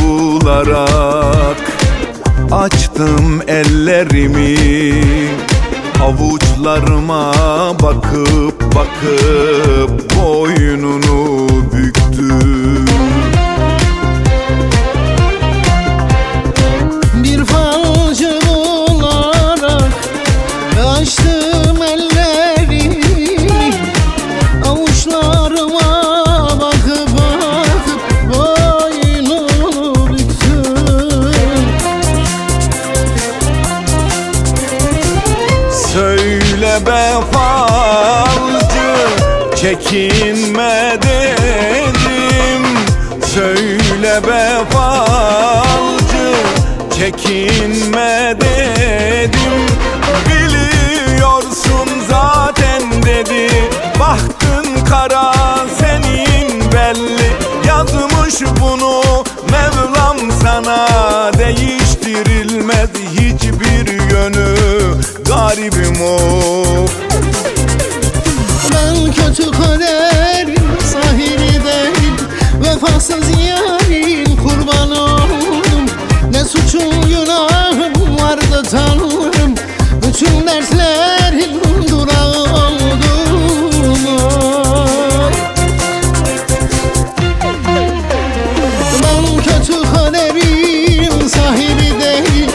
Bularak açtım ellerimi, avuçlarıma bakıp bakıp boynunu büktüm. Bir falcı bularak açtım ellerimi, avuçlarıma bakıp bakıp boynunu büktüm. Söyle be falcı, çekinme dedim. Söyle be falcı, çekinme dedim. Biliyorsun zaten dedi, bahtın kara senin belli. Yazmış bunu Mevlam sana, değiştirilmez hiçbir yönü, garibim o. Ben kötü kaderin sahibi değil, vefasız yarın kurban oldum. Ne suçum günahım vardı Tanrım, bütün dertlerin durağı oldum. Ben kötü kaderin sahibi değil,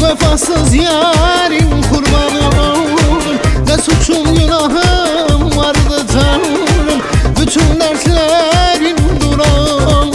vefasız yarın kurban oldum. Ne suçum günahım vardı Tanrım, bütün dertlerin durağı oldum.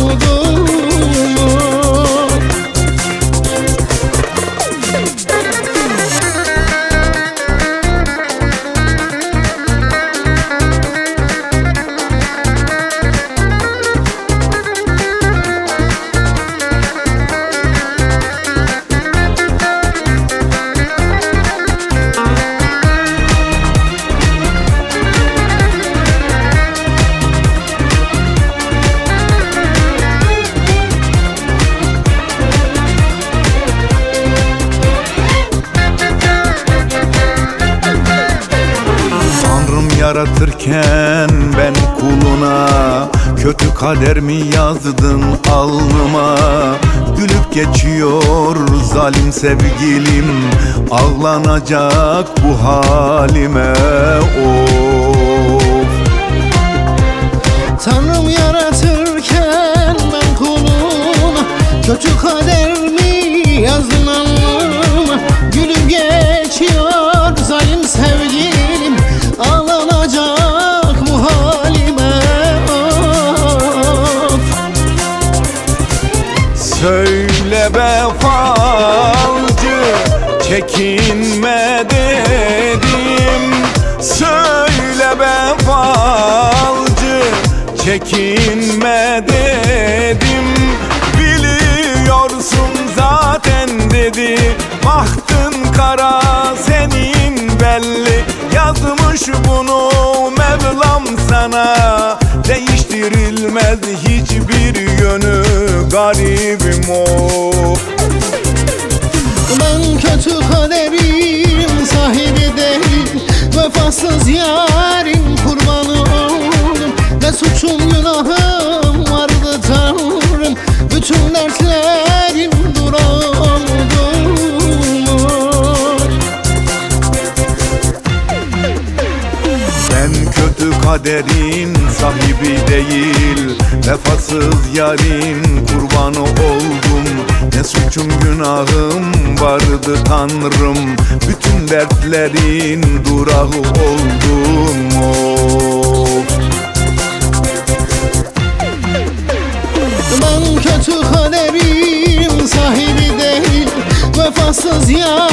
Yaratırken ben kuluna kötü kader mi yazdın alnıma? Gülüp geçiyor zalim sevgilim, ağlanacak bu halime of. Tanrım yaratırken ben kuluna kötü kader mi yazdın alnıma? Gülüp geçiyor zalim sevgilim, ağlanacak bu halime of. Söyle be falcı, çekinme dedim. Söyle be falcı, çekinme dedim. Biliyorsun zaten dedi, bahtın kara senin belli. Yazmış bunu Mevlam sana, değiştirilmez hiçbir yönü, garibim o. Ben kötü kaderin sahibi değil, vefasız yarın kurbanı oldum. Ne suçum günahım vardı Tanrım, bütün dertlerin durağı oldum. Ben kötü kaderin sahibi değil, vefasız yarın kurbanı oldum. Ne suçum günahım vardı Tanrım, bütün dertlerin durağı oldum of. Ben kötü kaderin sahibi değil, vefasız yarın